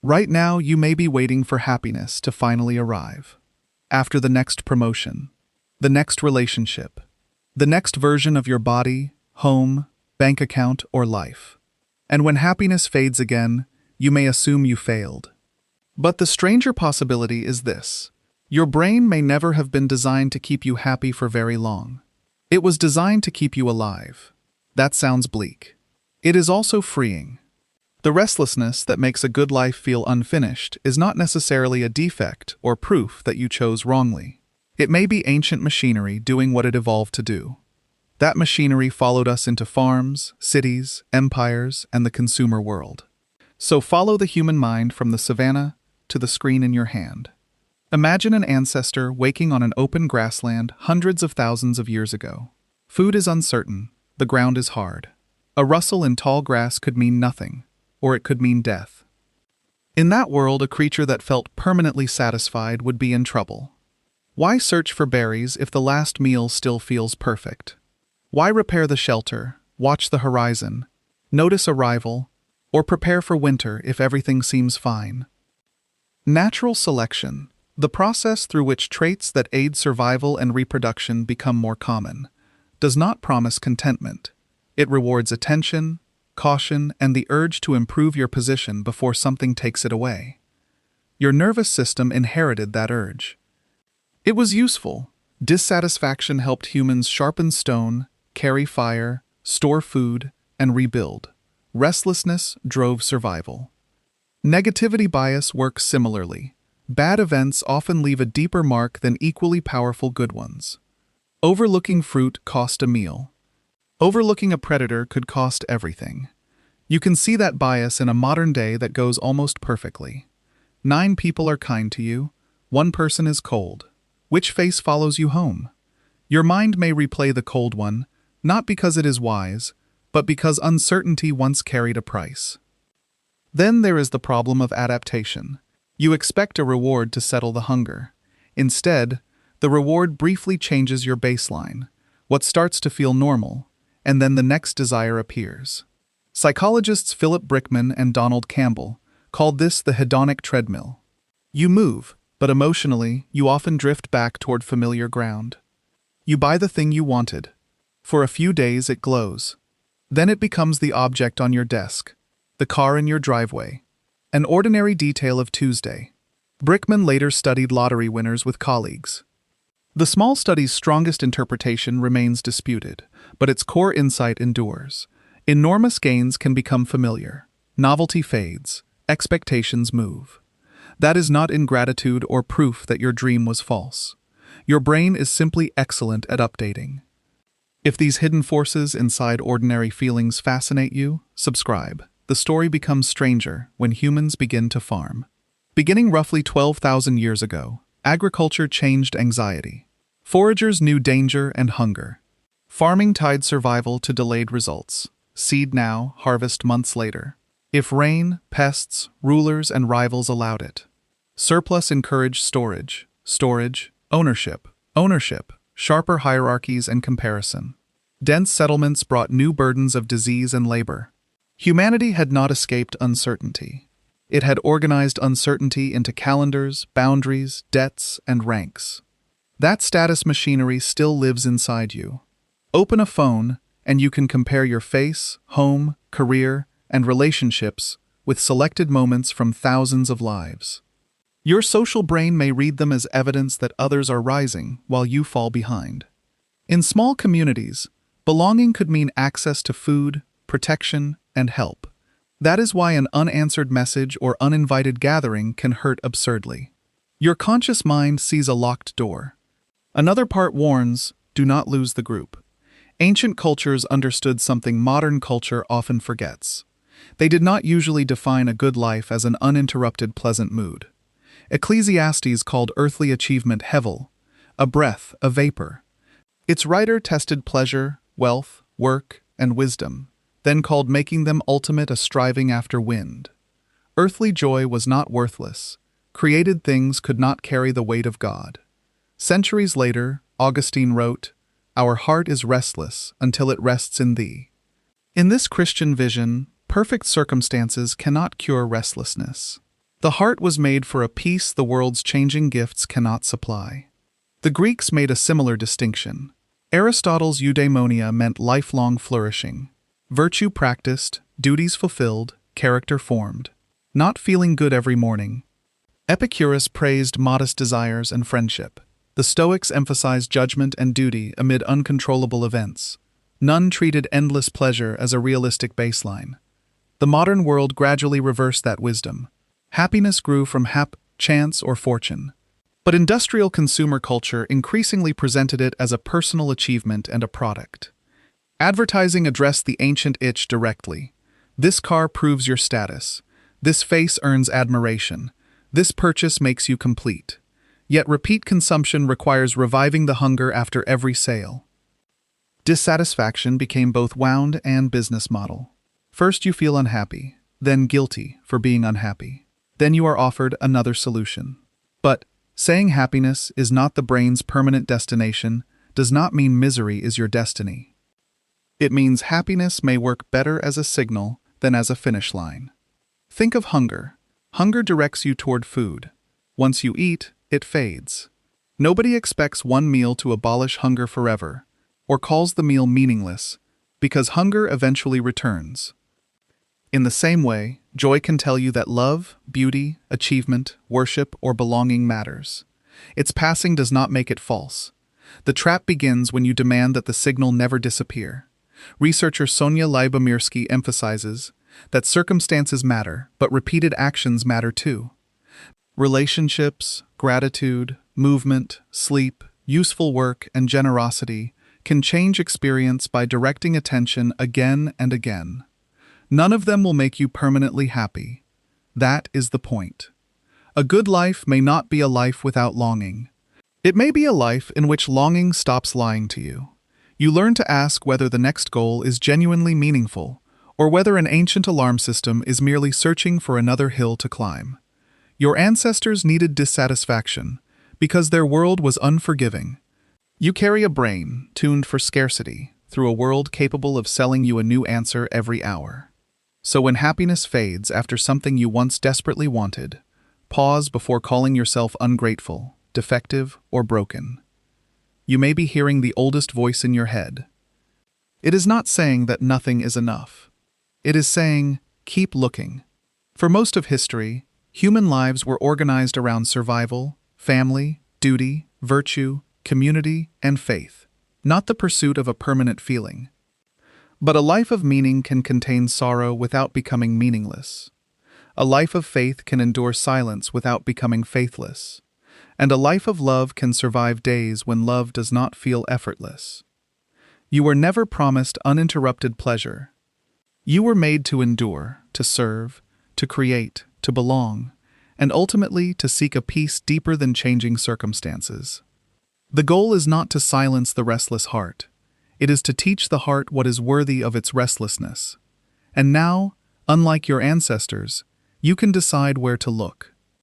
Right now, you may be waiting for happiness to finally arrive. After the next promotion, the next relationship, the next version of your body, home, bank account, or life. And when happiness fades again, you may assume you failed. But the stranger possibility is this: your brain may never have been designed to keep you happy for very long. It was designed to keep you alive. That sounds bleak. It is also freeing. The restlessness that makes a good life feel unfinished is not necessarily a defect or proof that you chose wrongly. It may be ancient machinery doing what it evolved to do. That machinery followed us into farms, cities, empires, and the consumer world. So follow the human mind from the savanna to the screen in your hand. Imagine an ancestor waking on an open grassland hundreds of thousands of years ago. Food is uncertain, the ground is hard. A rustle in tall grass could mean nothing, or it could mean death. In that world, a creature that felt permanently satisfied would be in trouble. Why search for berries if the last meal still feels perfect? Why repair the shelter, watch the horizon, notice arrival, or prepare for winter if everything seems fine? Natural selection, the process through which traits that aid survival and reproduction become more common, does not promise contentment. It rewards attention, caution, and the urge to improve your position before something takes it away. Your nervous system inherited that urge. It was useful. Dissatisfaction helped humans sharpen stone, carry fire, store food, and rebuild. Restlessness drove survival. Negativity bias works similarly. Bad events often leave a deeper mark than equally powerful good ones. Overlooking fruit cost a meal. Overlooking a predator could cost everything. You can see that bias in a modern day that goes almost perfectly. 9 people are kind to you, 1 person is cold. Which face follows you home? Your mind may replay the cold one, not because it is wise, but because uncertainty once carried a price. Then there is the problem of adaptation. You expect a reward to settle the hunger. Instead, the reward briefly changes your baseline, what starts to feel normal, and then the next desire appears. Psychologists Philip Brickman and Donald Campbell called this the hedonic treadmill. You move, but emotionally, you often drift back toward familiar ground. You buy the thing you wanted. For a few days it glows. Then it becomes the object on your desk, the car in your driveway, an ordinary detail of Tuesday. Brickman later studied lottery winners with colleagues. The small study's strongest interpretation remains disputed, but its core insight endures. Enormous gains can become familiar. Novelty fades. Expectations move. That is not ingratitude or proof that your dream was false. Your brain is simply excellent at updating. If these hidden forces inside ordinary feelings fascinate you, subscribe. The story becomes stranger when humans begin to farm. Beginning roughly 12,000 years ago, agriculture changed anxiety. Foragers knew danger and hunger. Farming tied survival to delayed results. Seed now, harvest months later. If rain, pests, rulers, and rivals allowed it. Surplus encouraged storage, ownership, sharper hierarchies and comparison. Dense settlements brought new burdens of disease and labor. Humanity had not escaped uncertainty. It had organized uncertainty into calendars, boundaries, debts, and ranks. That status machinery still lives inside you. Open a phone, and you can compare your face, home, career, and relationships with selected moments from thousands of lives. Your social brain may read them as evidence that others are rising while you fall behind. In small communities, belonging could mean access to food, protection, and help. That is why an unanswered message or uninvited gathering can hurt absurdly. Your conscious mind sees a locked door. Another part warns, do not lose the group. Ancient cultures understood something modern culture often forgets. They did not usually define a good life as an uninterrupted pleasant mood. Ecclesiastes called earthly achievement hevel, a breath, a vapor. Its writer tested pleasure, wealth, work, and wisdom, then called making them ultimate a striving after wind. Earthly joy was not worthless. Created things could not carry the weight of God. Centuries later, Augustine wrote, "Our heart is restless until it rests in thee." In this Christian vision, perfect circumstances cannot cure restlessness. The heart was made for a peace the world's changing gifts cannot supply. The Greeks made a similar distinction. Aristotle's eudaimonia meant lifelong flourishing. Virtue practiced, duties fulfilled, character formed. Not feeling good every morning. Epicurus praised modest desires and friendship. The Stoics emphasized judgment and duty amid uncontrollable events. None treated endless pleasure as a realistic baseline. The modern world gradually reversed that wisdom. Happiness grew from chance, or fortune. But industrial consumer culture increasingly presented it as a personal achievement and a product. Advertising addressed the ancient itch directly. This car proves your status. This face earns admiration. This purchase makes you complete. Yet repeat consumption requires reviving the hunger after every sale. Dissatisfaction became both wound and business model. First you feel unhappy, then guilty for being unhappy. Then you are offered another solution. But saying happiness is not the brain's permanent destination does not mean misery is your destiny. It means happiness may work better as a signal than as a finish line. Think of hunger. Hunger directs you toward food. Once you eat, it fades. Nobody expects one meal to abolish hunger forever, or calls the meal meaningless, because hunger eventually returns. In the same way, joy can tell you that love, beauty, achievement, worship, or belonging matters. Its passing does not make it false. The trap begins when you demand that the signal never disappear. Researcher Sonia Lyubomirsky emphasizes that circumstances matter, but repeated actions matter too. Relationships, gratitude, movement, sleep, useful work, and generosity can change experience by directing attention again and again. None of them will make you permanently happy. That is the point. A good life may not be a life without longing. It may be a life in which longing stops lying to you. You learn to ask whether the next goal is genuinely meaningful, or whether an ancient alarm system is merely searching for another hill to climb. Your ancestors needed dissatisfaction because their world was unforgiving. You carry a brain tuned for scarcity through a world capable of selling you a new answer every hour. So when happiness fades after something you once desperately wanted, pause before calling yourself ungrateful, defective, or broken. You may be hearing the oldest voice in your head. It is not saying that nothing is enough. It is saying, keep looking. For most of history, human lives were organized around survival, family, duty, virtue, community, and faith, not the pursuit of a permanent feeling. But a life of meaning can contain sorrow without becoming meaningless. A life of faith can endure silence without becoming faithless. And a life of love can survive days when love does not feel effortless. You were never promised uninterrupted pleasure. You were made to endure, to serve, to create, to belong, and ultimately to seek a peace deeper than changing circumstances. The goal is not to silence the restless heart. It is to teach the heart what is worthy of its restlessness. And now, unlike your ancestors, you can decide where to look.